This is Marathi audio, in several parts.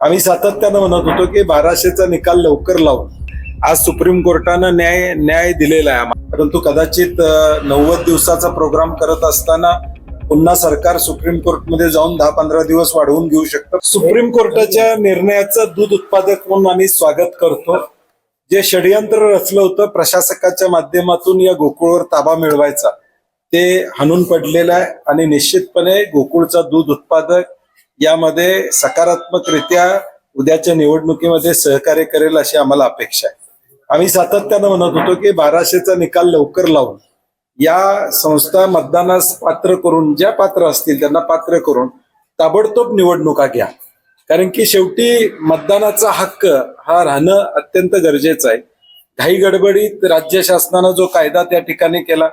आम्ही सातत्यानं म्हणत होतो की 1200चा निकाल लवकर लावून आज सुप्रीम कोर्टानं न्याय दिलेला आहे आम्हाला. परंतु कदाचित 90 दिवसाचा प्रोग्राम करत असताना पुन्हा सरकार सुप्रीम कोर्टमध्ये जाऊन 10-15 दिवस वाढवून घेऊ शकतं. सुप्रीम कोर्टाच्या निर्णयाचं दूध उत्पादक म्हणून आम्ही स्वागत करतो. जे षडयंत्र रचलं होतं प्रशासकाच्या माध्यमातून या गोकुळवर ताबा मिळवायचा ते हाणून पडलेलं आहे आणि निश्चितपणे गोकुळचा दूध उत्पादक यामध्ये सकारात्मकरित्या उद्याच्या निवडणुकीमध्ये सहकार्य करेल अशी आम्हाला अपेक्षा आहे. आम्ही सातत्यानं म्हणत होतो की 1200चा निकाल लवकर लावून या संस्था मतदानास पात्र करून ज्या पात्र असतील त्यांना पात्र करून ताबडतोब निवडणुका घ्या. कारण की शेवटी मतदानाचा हक्क हा राहणं अत्यंत गरजेचं आहे. घाई गडबडीत राज्य शासनानं जो कायदा त्या ठिकाणी केला,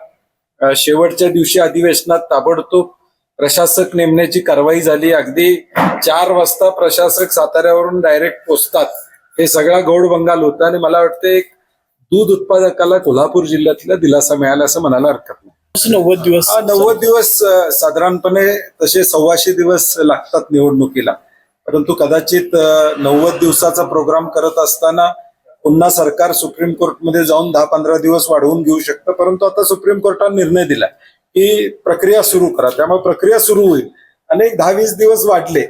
शेवटच्या दिवशी अधिवेशनात ताबडतोब प्रशासक नेमण्याची कारवाई झाली. अगदी 4 वाजता प्रशासक साताऱ्यावरून डायरेक्ट पोचतात. हे सगळा गौड बंगाल होता आणि मला वाटतं एक दूध उत्पादकाला कोल्हापूर जिल्ह्यातला दिलासा मिळाला असं म्हणायला हरकत नाही. 90 दिवस साधारणपणे तसे 125 दिवस लागतात निवडणुकीला. परंतु कदाचित 90 दिवसाचा प्रोग्राम करत असताना पुन्हा सरकार सुप्रीम कोर्टमध्ये जाऊन 10-15 दिवस वाढवून घेऊ शकतं. परंतु आता सुप्रीम कोर्टाने निर्णय दिलाय की प्रक्रिया सुरू करा. त्यामुळे प्रक्रिया सुरू होईल. अनेक 10-20 दिवस वाढले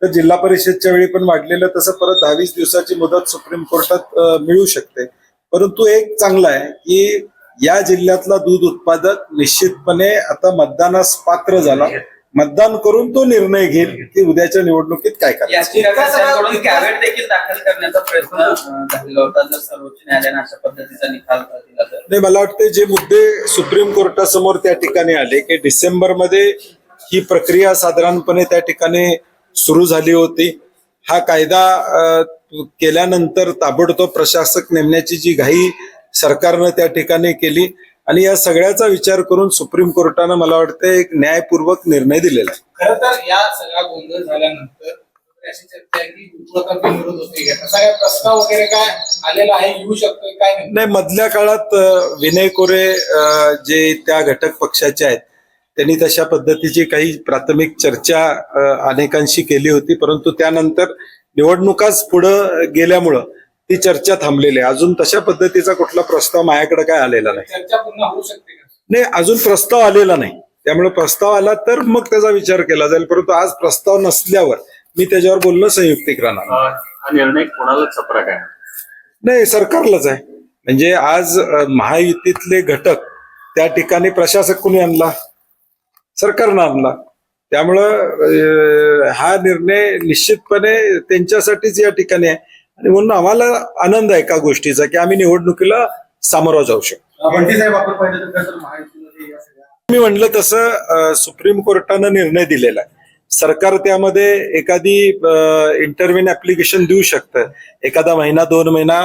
तर जिल्हा परिषदच्या वेळी पण वाढलेलं तसं परत 10-20 दिवसाची मुदत सुप्रीम कोर्टात मिळू शकते. परंतु एक चांगलं आहे की या जिल्ह्यातला दूध उत्पादक निश्चितपणे आता मतदानास पात्र झाला. मतदान करून तो निर्णय घेईल की उद्याच्या निवडणुकीत काय करायचं. कॅवेट देखील दाखल करण्याचा प्रयत्न झालेला होता. जर सर्वोच्च न्यायालयाने अशा पद्धतीचा निकाल दिला तर नाही, मला वाटते जे मुद्दे सुप्रीम कोर्टासमोर त्या ठिकाणी आले की डिसेंबरमध्ये ही प्रक्रिया साधारणपणे त्या ठिकाणी सुरू झाली होती. हा कायदा केल्यानंतर ताबडतोब प्रशासक नेमण्याची जी घाई सरकारनं त्या ठिकाणी केली आणि या सगळ्याचा विचार करून सुप्रीम कोर्टानं मला वाटतं एक न्यायपूर्वक निर्णय दिलेला आहे. खरं तर या सगळा गोंधळ झाल्यानंतर अशी चर्चा आहे की गोकुळाचा विरोध होतोय, असा काय प्रस्ताव वगैरे काय आलेला आहे, येऊ शकतोय काय नाही. मधल्या काळात विनय कोरे जे त्या घटक पक्षाचे आहेत त्यांनी तशा पद्धतीची काही प्राथमिक चर्चा अनेकांशी केली होती. परंतु त्यानंतर निवडणुकाच पुढे गेल्यामुळं ती चर्चा थांबलेली आहे. अजून तशा पद्धतीचा कुठला प्रस्ताव माझ्याकडे काय आलेला नाही. चर्चा पुन्हा होऊ शकते का? नाही, अजून प्रस्ताव आलेला नाही. त्यामुळे प्रस्ताव आला तर मग त्याचा विचार केला जाईल. परंतु आज प्रस्ताव नसल्यावर मी त्याच्यावर बोलणं संयुक्तिक राहणार. हा निर्णय कोणाला चपराक आहे? नाही, सरकारलाच आहे. म्हणजे आज महायुतीतले घटक त्या ठिकाणी प्रशासक कुणी आणला? सरकारनं आणला. त्यामुळं हा निर्णय निश्चितपणे त्यांच्यासाठीच या ठिकाणी आहे आणि म्हणून आम्हाला आनंद आहे एका गोष्टीचा की आम्ही निवडणुकीला सामोरं जाऊ शकतो. मी म्हणलं तसं सुप्रीम कोर्टानं निर्णय दिलेला आहे. सरकार त्यामध्ये एखादी इंटरव्ह्यू ऍप्लिकेशन देऊ शकतं. एखादा महिना 2 महिना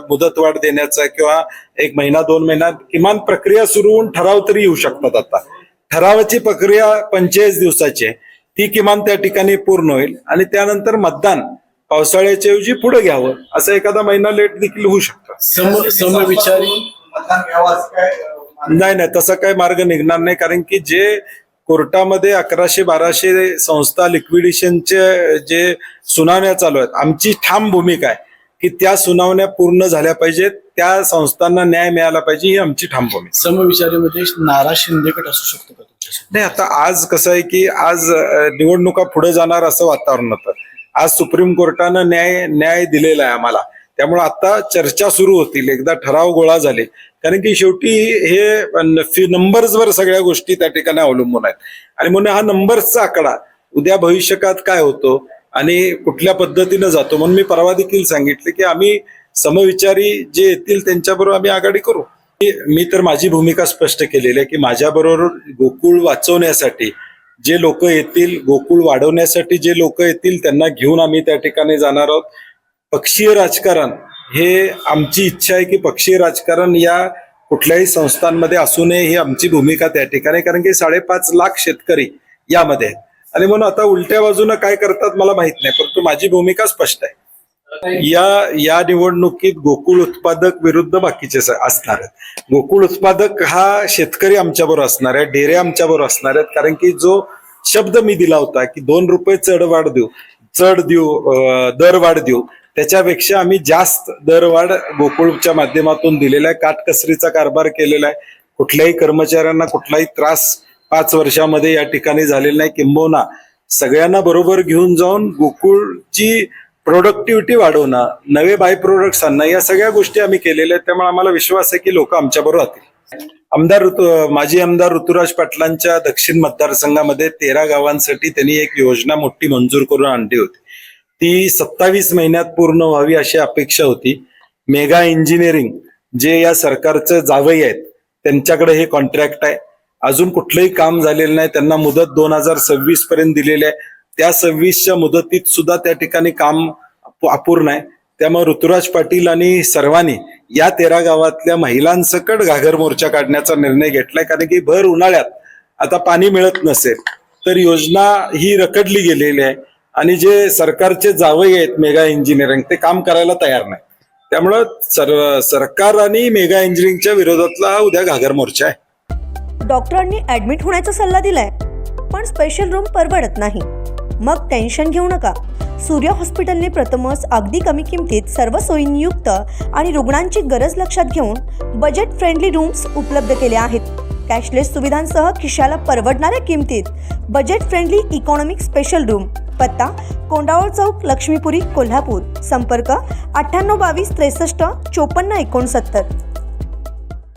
मुदतवाढ देण्याचा किंवा 1 महिना 2 महिना किमान प्रक्रिया सुरू होऊन ठराव तरी येऊ शकतात. आता ठरावाची प्रक्रिया 45 दिवसाची आहे, ती किमान त्या ठिकाणी पूर्ण होईल आणि त्यानंतर मतदान पावसाळ्याच्या ऐवजी पुढे घ्यावं असं एखादा महिना लेट देखील होऊ शकतं. नाही, तसा काही मार्ग निघणार नाही. कारण की जे कोर्टामध्ये 1100-1200 संस्था लिक्विडेशनचे जे सुनावण्या चालू आहेत, आमची ठाम भूमिका आहे की त्या सुनावण्या पूर्ण झाल्या पाहिजेत, त्या संस्थांना न्याय मिळाला पाहिजे, ही आमची ठाम भूमिका. समविचारीमध्ये नाराज शिंदेगड असू शकतो का तुमच्यासाठी? नाही, आता आज कसं आहे की आज निवडणुका पुढे जाणार असं वातावरण होतं. आज सुप्रीम कोर्टानं न्याय दिलेला आहे आम्हाला. त्यामुळे आता चर्चा सुरू होतील एकदा ठराव गोळा झाले. कारण की शेवटी हे नंबर्सवर सगळ्या गोष्टी त्या ठिकाणी अवलंबून आहेत आणि म्हणून हा नंबर्सचा आकडा उद्या भविष्यकाळात काय होतो आणि कुठल्या पद्धतीनं जातो. म्हणून मी परवा देखील सांगितले की आम्ही समविचारी जे येतील त्यांच्याबरोबर आम्ही आघाडी करू. मी तर माझी भूमिका स्पष्ट केलेली आहे की माझ्याबरोबर गोकुळ वाचवण्यासाठी जे लोक येतील, गोकुळ वाढवण्यासाठी जे लोक येतील त्यांना घेऊन आम्ही त्या ठिकाणी जाणार आहोत. पक्षीय राजकारण हे आमची इच्छा आहे की पक्षीय राजकारण या कुठल्याही संस्थांमध्ये असू नये, ही आमची भूमिका त्या ठिकाणी. कारण की 5.5 लाख शेतकरी यामध्ये आहेत आणि म्हणून आता उलट्या बाजूनं काय करतात मला माहित नाही, परंतु माझी भूमिका स्पष्ट आहे. या निवडणुकीत गोकुळ उत्पादक विरुद्ध बाकीचे असणार आहेत. गोकुळ उत्पादक हा शेतकरी आमच्याबरोबर असणार आहे, डेरे आमच्याबरोबर असणार आहेत. कारण की जो शब्द मी दिला होता की 2 रुपये चढ वाढ देऊ, चढ देऊ दरवाढ देऊ, त्याच्यापेक्षा आम्ही जास्त दरवाढ गोकुळच्या माध्यमातून दिलेला आहे. काटकसरीचा कारभार केलेला आहे. कुठल्याही कर्मचाऱ्यांना कुठलाही त्रास 5 वर्षामध्ये या ठिकाणी झालेला नाही. किंबहुना सगळ्यांना बरोबर घेऊन जाऊन गोकुळची प्रोडक्टिव्हिटी वाढवणं, नवे बाय प्रोडक्ट्स आणणं, या सगळ्या गोष्टी आम्ही केलेल्या आहेत. त्यामुळे आम्हाला विश्वास आहे की लोक आमच्या बरोबर राहतील. माजी आमदार ऋतुराज पाटलांच्या दक्षिण मतदारसंघामध्ये 13 गावांसाठी त्यांनी एक योजना मोठी मंजूर करून आणली होती. ती 27 महिन्यात पूर्ण व्हावी अशी अपेक्षा होती. मेगा इंजिनिअरिंग जे या सरकारचं जावई आहेत त्यांच्याकडे हे कॉन्ट्रॅक्ट आहे. अजून कुठलंही काम झालेलं नाही. त्यांना मुदत 2026 पर्यंत दिलेली आहे. त्या 26च्या मुदतीत सुद्धा त्या ठिकाणी काम अपूर्ण आहे. त्यामुळे ऋतुराज पाटील आणि सर्वांनी या 13 गावातल्या महिलांसकट घागर मोर्चा काढण्याचा निर्णय घेतलाय. कारण की भर उन्हाळ्यात आता पाणी मिळत नसेल तर योजना ही रखडली गेलेली आहे आणि जे सरकारचे जावई आहेत मेगा इंजिनिअरिंग ते काम करायला तयार नाही. त्यामुळं सरकार आणि मेगा इंजिनिअरिंगच्या विरोधातला उद्या घागर मोर्चा आहे. डॉक्टरांनी ऍडमिट होण्याचा सल्ला दिलाय, पण स्पेशल रूम परवडत नाही. मग टेन्शन घेऊ नका. सूर्य हॉस्पिटलने प्रथमच अगदी कमी किमतीत सर्व सोयींयुक्त आणि रुग्णांची गरज लक्षात घेऊन बजेट फ्रेंडली रूम्स उपलब्ध केले आहेत. कॅशलेस सुविधांसह खिशाला परवडणाऱ्या किमतीत budget friendly economic special room. पत्ता कोंडावळ चौक, लक्ष्मीपुरी, कोल्हापूर. संपर्क 9822 63 54 69.